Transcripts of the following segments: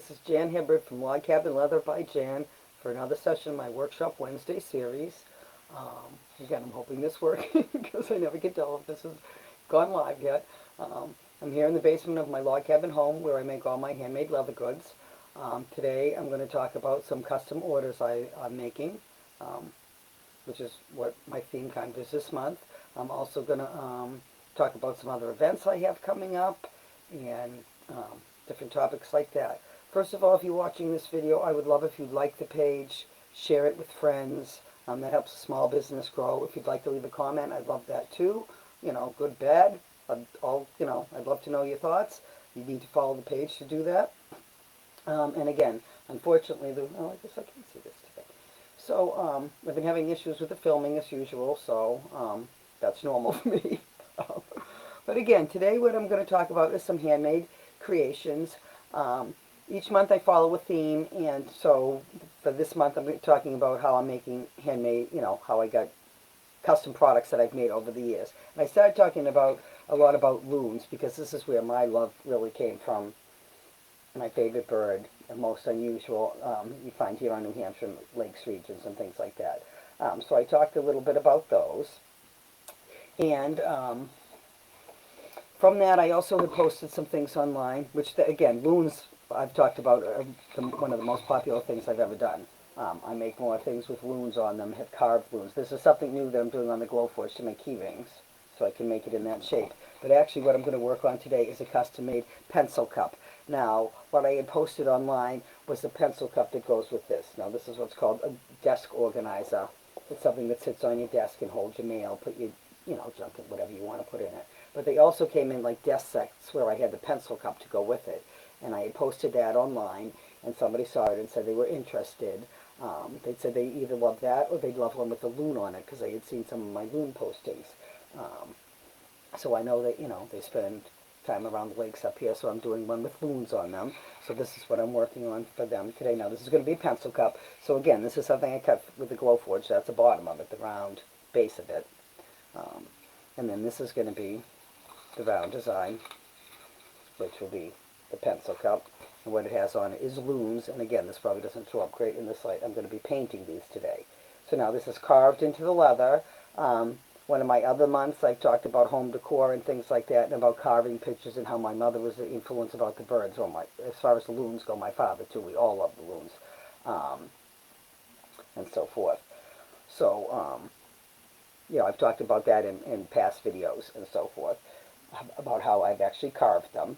This is Jan Hibbert from Log Cabin Leather by Jan for another session of my Workshop Wednesday series. Again, I'm hoping this works because I never can tell if this has gone live yet. I'm here in the basement of my log cabin home where I make all my handmade leather goods. Today I'm going to talk about some custom orders I'm making, which is what my theme kind of is this month. I'm also going to talk about some other events I have coming up and different topics like that. First of all, if you're watching this video, I would love if you'd like the page, share it with friends. That helps a small business grow. If you'd like to leave a comment, I'd love that too. You know, good, bad, I'd love to know your thoughts. You need to follow the page to do that. And again, unfortunately, I guess I can't see this today. So I've been having issues with the filming as usual, so that's normal for me. But again, today what I'm going to talk about is some handmade creations. Each month I follow a theme, and so for this month I'm talking about how I'm making handmade, how I got custom products that I've made over the years. And I started talking a lot about loons because this is where my love really came from. My favorite bird, the most unusual, you find here on New Hampshire, lakes regions and things like that. So I talked a little bit about those. And from that, I also had posted some things online, which, again, loons, I've talked about, one of the most popular things I've ever done. I make more things with loons on them, have carved loons. This is something new that I'm doing on the Glowforge to make key rings, so I can make it in that shape. But actually what I'm going to work on today is a custom-made pencil cup. Now, what I had posted online was the pencil cup that goes with this. Now, this is what's called a desk organizer. It's something that sits on your desk and holds your mail, put your, junk and whatever you want to put in it. But they also came in like desk sets where I had the pencil cup to go with it. And I had posted that online, and somebody saw it and said they were interested. They said they either love that or they'd love one with a loon on it because they had seen some of my loon postings. So I know that, they spend time around the lakes up here, so I'm doing one with loons on them. So this is what I'm working on for them today. Now, this is going to be a pencil cup. So again, this is something I cut with the Glowforge. That's the bottom of it, the round base of it. And then this is going to be the round design, which will be the pencil cup. And what it has on it is loons. And again, this probably doesn't show up great in this light. I'm going to be painting these today. So now this is carved into the leather. One of my other months, I've talked about home decor and things like that, and about carving pictures and how my mother was the influence about the birds. Well, as far as the loons go, my father too. We all love the loons, and so forth. So, I've talked about that in past videos and so forth, about how I've actually carved them.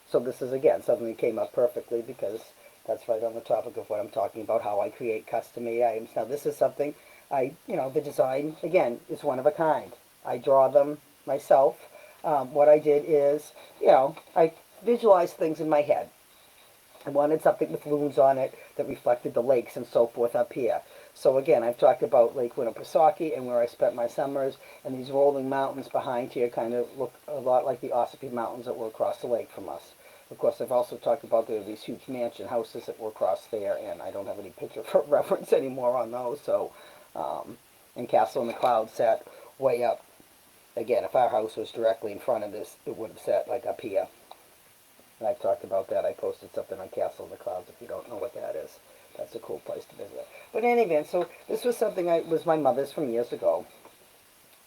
So this is, again, something that came up perfectly because that's right on the topic of what I'm talking about, how I create custom-made items. Now, this is something the design, again, is one of a kind. I draw them myself. What I did is, I visualized things in my head. I wanted something with loons on it that reflected the lakes and so forth up here. So again, I've talked about Lake Winnipesaukee and where I spent my summers, and these rolling mountains behind here kind of look a lot like the Ossipee Mountains that were across the lake from us. Of course, I've also talked about there are these huge mansion houses that were across there, and I don't have any picture for reference anymore on those, so, and Castle in the Clouds sat way up. Again, if our house was directly in front of this, it would have sat like up here. And I've talked about that. I posted something on Castle in the Clouds if you don't know what that is. That's a cool place to visit. But in any event, so this was something was my mother's from years ago.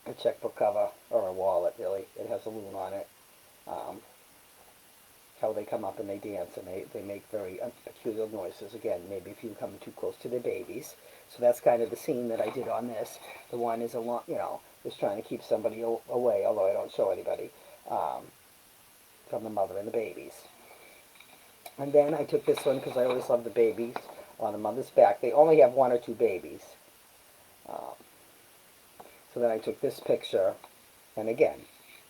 A checkbook cover, or a wallet, really. It has a loon on it. How they come up and they dance, and they make very peculiar noises. Again, maybe if you come too close to their babies. So that's kind of the scene that I did on this. The one is is trying to keep somebody away, although I don't show anybody, from the mother and the babies. And then I took this one because I always love the babies on the mother's back. They only have one or two babies. So then I took this picture, and again,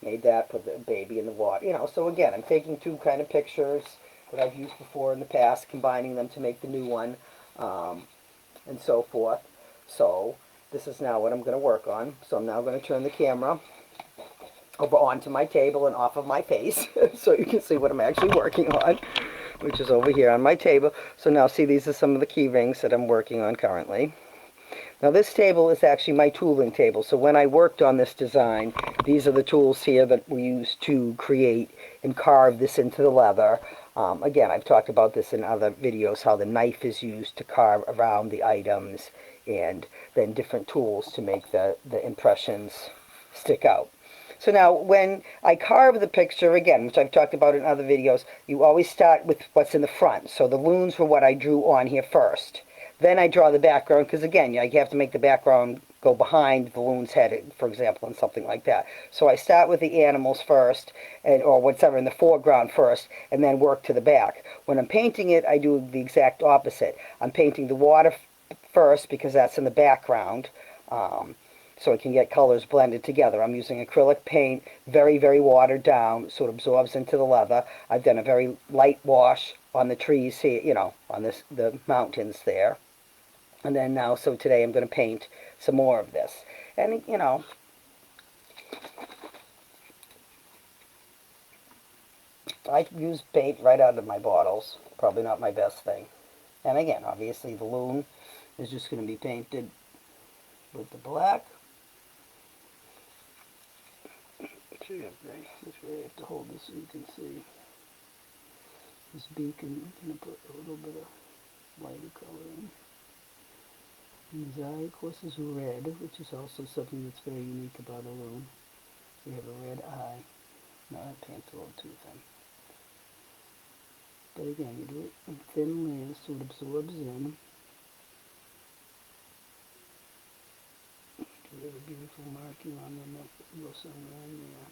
made that, put the baby in the water. So again, I'm taking two kind of pictures that I've used before in the past, combining them to make the new one, and so forth. So this is now what I'm going to work on. So I'm now going to turn the camera over onto my table and off of my face so you can see what I'm actually working on, which is over here on my table. So now see, these are some of the key rings that I'm working on currently. Now this table is actually my tooling table. So when I worked on this design, these are the tools here that we used to create and carve this into the leather. Again, I've talked about this in other videos, how the knife is used to carve around the items, and then different tools to make the impressions stick out. So now when I carve the picture, again, which I've talked about in other videos, you always start with what's in the front. So the loons were what I drew on here first. Then I draw the background, because again, you have to make the background go behind the loon's head, for example, and something like that. So I start with the animals first, or whatever in the foreground first, and then work to the back. When I'm painting it, I do the exact opposite. I'm painting the water first, because that's in the background. So it can get colors blended together. I'm using acrylic paint, very, very watered down, so it absorbs into the leather. I've done a very light wash on the trees here, on the mountains there. And then now, so today I'm going to paint some more of this. And, I use paint right out of my bottles. Probably not my best thing. And again, obviously the loon is just going to be painted with the black. I have to hold this so you can see. This beak, I'm going to put a little bit of lighter color in. And his eye, of course, is red, which is also something that's very unique about a loon. We have a red eye. No, that paint's a little too thin. But again, you do it in thin layers so it absorbs in. We have a beautiful marking on the neck that goes somewhere in there.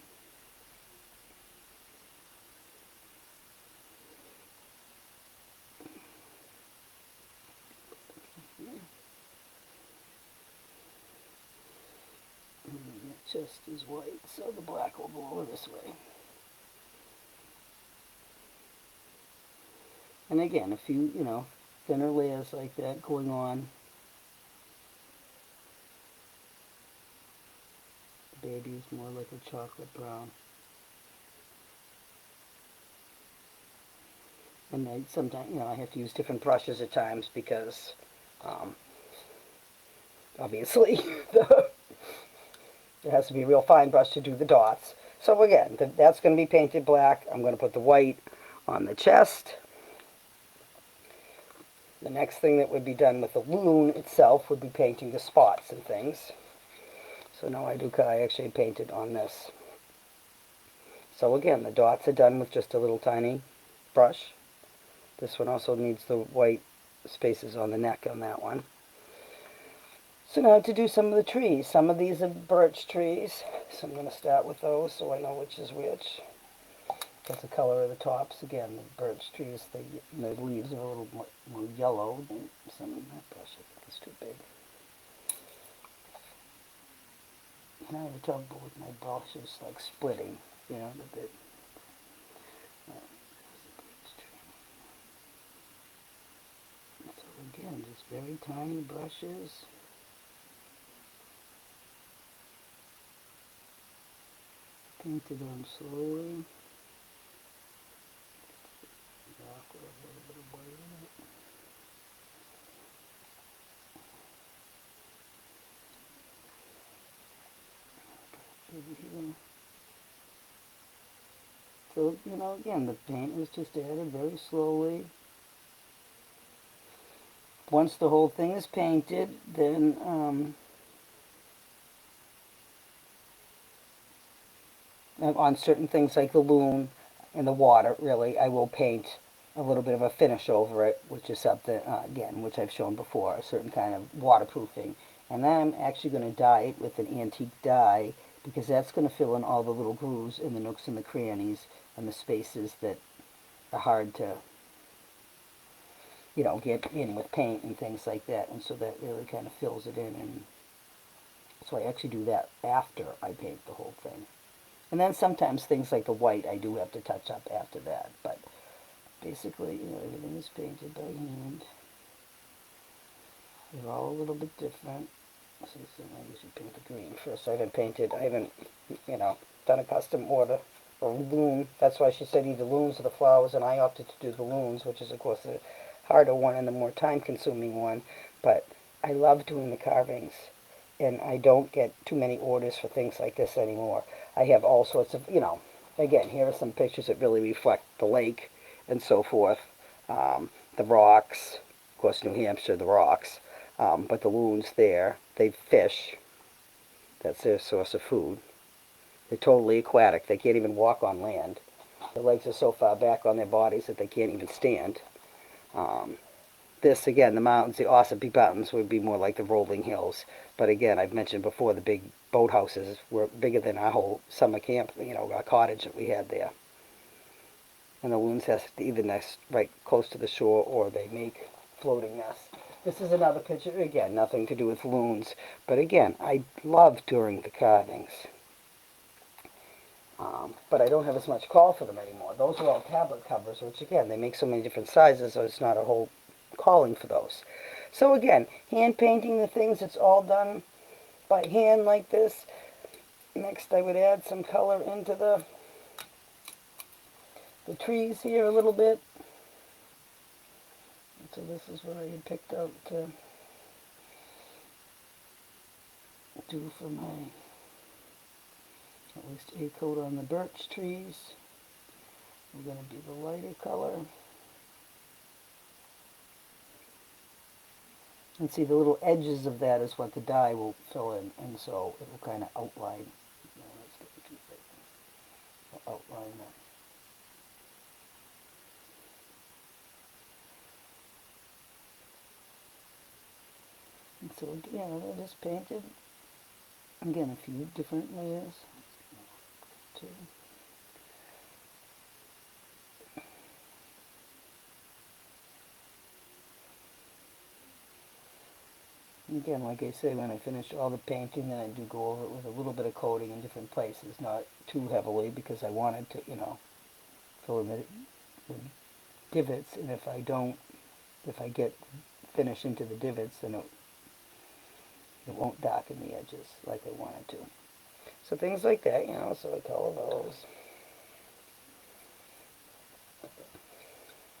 And the chest is white, so the black will go over this way. And again, a few, thinner layers like that going on. The baby is more like a chocolate brown. And I sometimes, I have to use different brushes at times because, obviously, it has to be a real fine brush to do the dots. So again, that's going to be painted black. I'm going to put the white on the chest. The next thing that would be done with the loon itself would be painting the spots and things. So now I actually painted on this. So again, the dots are done with just a little tiny brush. This one also needs the white spaces on the neck on that one. So now to do some of the trees. Some of these are birch trees, so I'm going to start with those so I know which is which. That's the color of the tops. Again, the birch trees, the leaves are a little more yellow than some of that brush. I think it's too big. Now I have trouble with my brushes, like splitting, the bit. So again, just very tiny brushes. Paint it on slowly. Dark with a little bit of white in it. Over here. So, again, the paint is just added very slowly. Once the whole thing is painted, then on certain things like the loon and the water, really, I will paint a little bit of a finish over it, which is something, again, which I've shown before, a certain kind of waterproofing. And then I'm actually going to dye it with an antique dye, because that's going to fill in all the little grooves in the nooks and the crannies and the spaces that are hard to, get in with paint and things like that. And so that really kind of fills it in. And so I actually do that after I paint the whole thing. And then sometimes things like the white I do have to touch up after that. But basically, everything is painted by hand. They're all a little bit different. So I usually paint the green first. I haven't, done a custom order for loon. That's why she said either loons or the flowers, and I opted to do the loons, which is, of course, the harder one and the more time-consuming one. But I love doing the carvings, and I don't get too many orders for things like this anymore. I have all sorts of, again, here are some pictures that really reflect the lake and so forth. The rocks, of course, New Hampshire, the rocks, but the loons there, they fish. That's their source of food. They're totally aquatic. They can't even walk on land. Their legs are so far back on their bodies that they can't even stand. Um, this, again, the mountains, the Ossipee Mountains would be more like the rolling hills. But again, I've mentioned before, the big boathouses were bigger than our whole summer camp, our cottage that we had there. And the loons have either nest right close to the shore or they make floating nests. This is another picture, again, nothing to do with loons. But again, I love doing the carvings. But I don't have as much call for them anymore. Those are all tablet covers, which again, they make so many different sizes, so it's not a whole calling for those. So again, hand painting the things, it's all done by hand like this. Next I would add some color into the trees here a little bit. So this is what I had picked out to do for my, at least a coat on the birch trees. We're going to do the lighter color. And see, the little edges of that is what the dye will fill in, and so it will kind of outline. No, let's get the too big. I'll outline that. And so again, I just painted, again, a few different layers. Two. Again, like I say, when I finish all the painting, then I do go over it with a little bit of coating in different places, not too heavily, because I wanted to, fill in the divots, and if I get finish into the divots, then it won't darken the edges like I wanted to. So things like that, so I color those.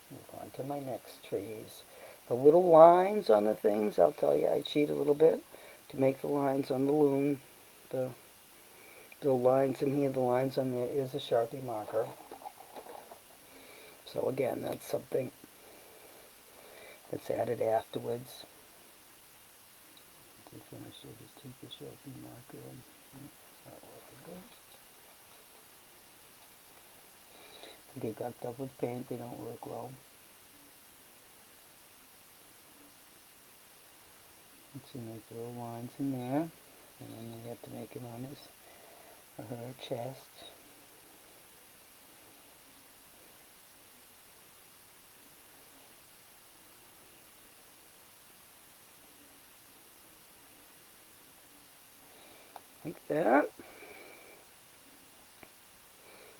Move on to my next trees. The little lines on the things, I'll tell you, I cheat a little bit to make the lines on the loom. The lines in here, the lines on there is a Sharpie marker. So again, that's something that's added afterwards. To finish, I'll just take the Sharpie marker and it's not working good. They got stuff with paint, they don't work well. So make little lines in there, and then you have to make it on his or her chest. Like that.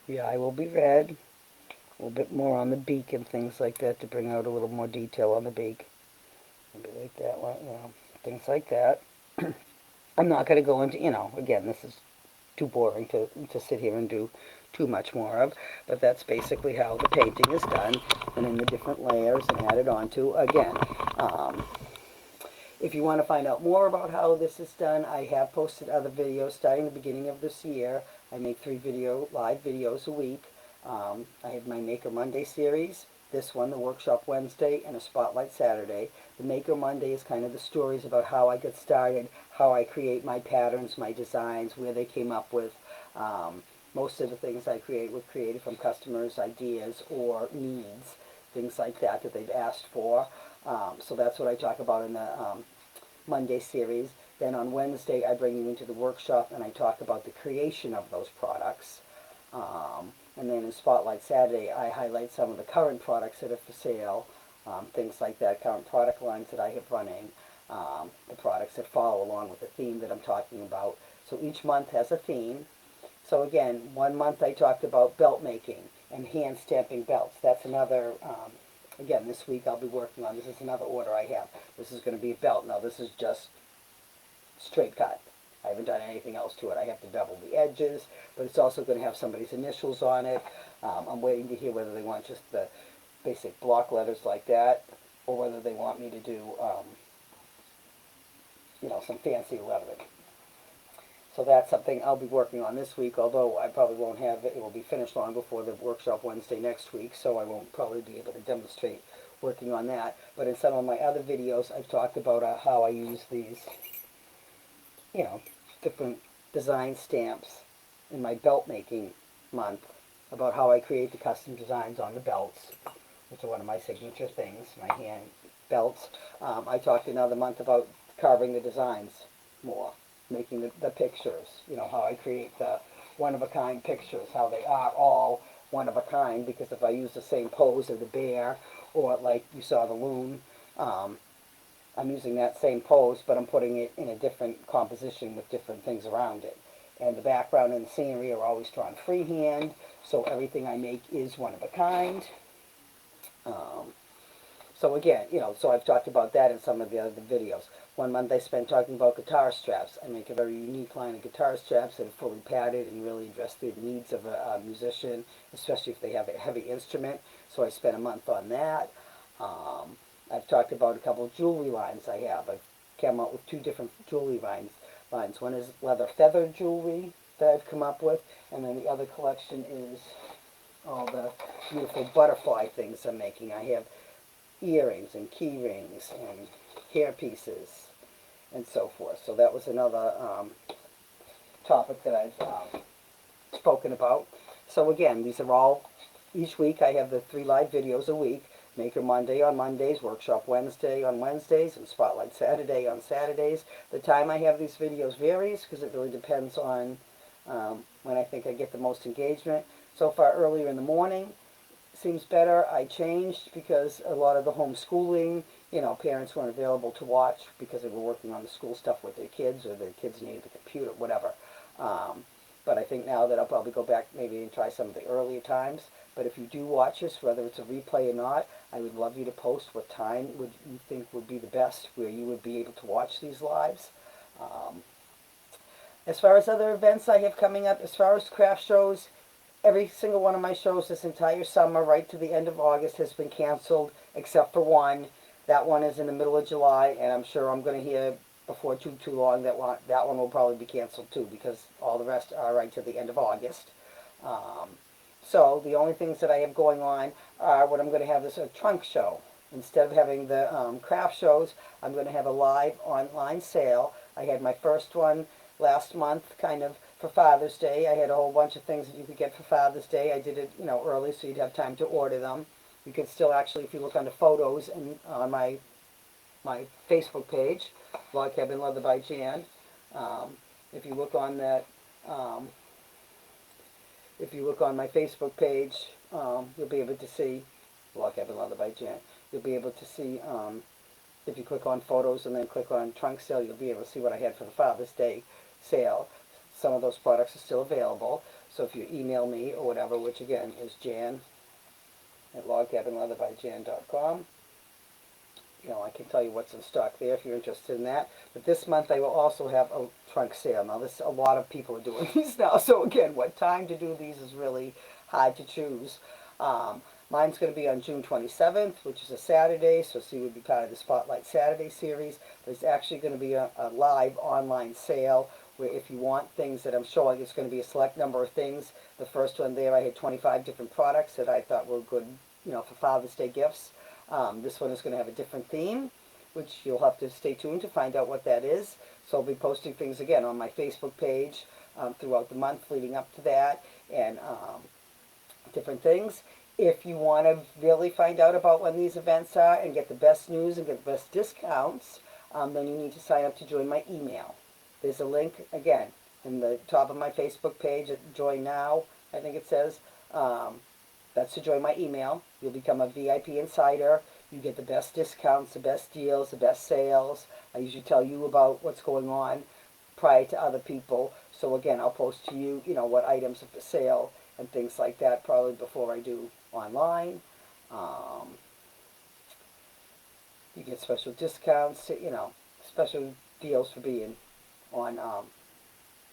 The eye will be red. A little bit more on the beak and things like that to bring out a little more detail on the beak. Maybe like that one, things like that. I'm not going to go into, again, this is too boring to sit here and do too much more of, but that's basically how the painting is done, and in the different layers and added onto. Again, if you want to find out more about how this is done, I have posted other videos starting the beginning of this year. I make 3 live videos a week. I have my Maker Monday series, this one, the Workshop Wednesday, and a Spotlight Saturday. The Maker Monday is kind of the stories about how I get started, how I create my patterns, my designs, where they came up with. Most of the things I create were created from customers' ideas or needs, things like that they've asked for. So that's what I talk about in the Monday series. Then on Wednesday, I bring you into the workshop and I talk about the creation of those products. And then in Spotlight Saturday, I highlight some of the current products that are for sale, things like that, current product lines that I have running, the products that follow along with the theme that I'm talking about. So each month has a theme. So again, one month I talked about belt making and hand stamping belts. That's another, again, this week I'll be working on, this is another order I have. This is going to be a belt. Now this is just straight cut. I haven't done anything else to it. I have to bevel the edges, but it's also going to have somebody's initials on it. I'm waiting to hear whether they want just the basic block letters like that, or whether they want me to do, some fancy lettering. So that's something I'll be working on this week, although I probably won't have it. It will be finished long before the workshop Wednesday next week, so I won't probably be able to demonstrate working on that. But in some of my other videos, I've talked about how I use these, different design stamps in my belt making month, about how I create the custom designs on the belts, which are one of my signature things, my hand belts. I talked another month about carving the designs more, making the pictures, how I create the one-of-a-kind pictures, how they are all one-of-a-kind, because if I use the same pose of the bear, or like you saw the loon, I'm using that same pose, but I'm putting it in a different composition with different things around it. And the background and the scenery are always drawn freehand, so everything I make is one of a kind. So again, so I've talked about that in some of the other videos. One month I spent talking about guitar straps. I make a very unique line of guitar straps that are fully padded and really address the needs of a musician, especially if they have a heavy instrument. So I spent a month on that. I've talked about a couple of jewelry lines I have. I've come up with 2 different jewelry lines. One is leather feather jewelry that I've come up with, and then the other collection is all the beautiful butterfly things I'm making. I have earrings and key rings and hair pieces and so forth. So that was another topic that I've spoken about. So again, these are all, each week I have the 3 live videos a week. Maker Monday on Mondays, Workshop Wednesday on Wednesdays, and Spotlight Saturday on Saturdays. The time I have these videos varies because it really depends on when I think I get the most engagement. So far earlier in the morning seems better. I changed because a lot of the homeschooling, parents weren't available to watch because they were working on the school stuff with their kids, or their kids needed the computer, whatever. But I think now that I'll probably go back maybe and try some of the earlier times. But if you do watch this, whether it's a replay or not, I would love you to post what time would you think would be the best where you would be able to watch these lives. As far as other events I have coming up, as far as craft shows, every single one of my shows this entire summer, right to the end of August, has been canceled, except for one. That one is in the middle of July, and I'm sure I'm going to hear before too long that one will probably be canceled too, because all the rest are right to the end of August. So the only things that I have going on are what I'm going to have is a trunk show. Instead of having the craft shows, I'm going to have a live online sale. I had my first one last month, kind of for Father's Day. I had a whole bunch of things that you could get for Father's Day. I did it, early, so you'd have time to order them. You can still actually, if you look under photos and on my Facebook page, Log Cabin Leather by Jan. If you look on that, if you look on my Facebook page, you'll be able to see Log Cabin Leather by Jan. You'll be able to see, if you click on photos and then click on trunk sale, you'll be able to see what I had for the Father's Day sale. Some of those products are still available. So if you email me or whatever, which again is Jan at logcabinleatherbyjan.com, I can tell you what's in stock there if you're interested in that. But this month I will also have a trunk sale. Now, a lot of people are doing these now. So again, what time to do these is really hard to choose. Mine's going to be on June 27th, which is a Saturday, so you would be part of the Spotlight Saturday series. There's actually going to be a live online sale where if you want things that I'm showing, it's going to be a select number of things. The first one there, I had 25 different products that I thought were good, for Father's Day gifts. This one is going to have a different theme, which you'll have to stay tuned to find out what that is. So I'll be posting things again on my Facebook page throughout the month leading up to that, and different things. If you want to really find out about when these events are and get the best news and get the best discounts, then you need to sign up to join my email. There's a link, again, in the top of my Facebook page at Join Now, I think it says. That's to join my email. You'll become a VIP insider. You get the best discounts, the best deals, the best sales. I usually tell you about what's going on prior to other people. So again, I'll post to you, what items are for sale and things like that probably before I do online. You get special discounts, special deals for being on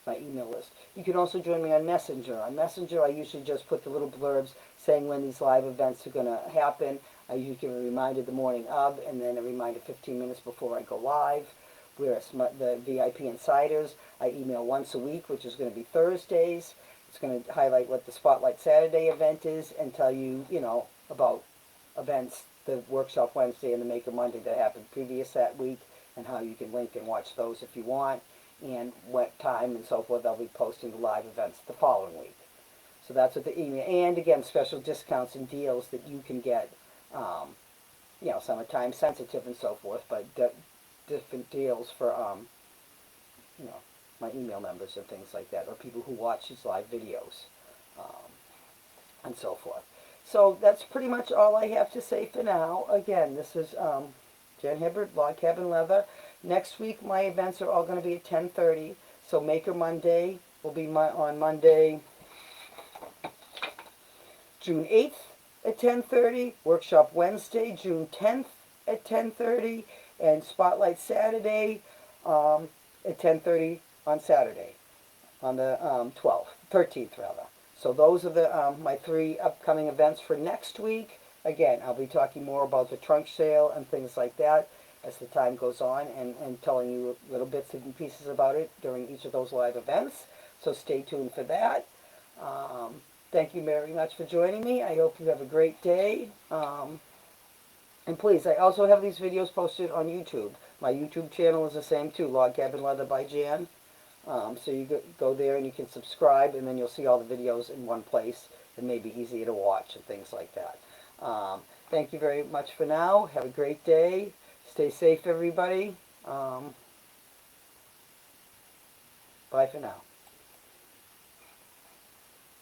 my email list. You can also join me on Messenger. On Messenger, I usually just put the little blurbs saying when these live events are going to happen. I usually give a reminder the morning of, and then a reminder 15 minutes before I go live. whereas the VIP Insiders, I email once a week, which is going to be Thursdays. It's going to highlight what the Spotlight Saturday event is and tell you, about events, the Workshop Wednesday and the Maker Monday that happened previous that week, and how you can link and watch those if you want, and what time and so forth. I'll be posting the live events the following week. So that's what the email, and again, special discounts and deals that you can get, some are time sensitive and so forth, but different deals for, you know, my email members and things like that, or people who watch these live videos, and so forth. So that's pretty much all I have to say for now. Again, this is Jen Hibbert, Log Cabin Leather. Next week, my events are all going to be at 10:30. So Maker Monday will be on Monday, June 8th at 10:30. Workshop Wednesday, June 10th at 10:30. And Spotlight Saturday at 10:30 on Saturday, on the 13th rather. So those are the my 3 upcoming events for next week. Again, I'll be talking more about the trunk sale and things like that as the time goes on, and telling you little bits and pieces about it during each of those live events. So stay tuned for that. Thank you very much for joining me. I hope you have a great day. And please, I also have these videos posted on YouTube. My YouTube channel is the same too, Log Cabin Leather by Jan. So you go there and you can subscribe, and then you'll see all the videos in one place. It may be easier to watch and things like that. Thank you very much for now. Have a great day. Stay safe, everybody. Bye for now.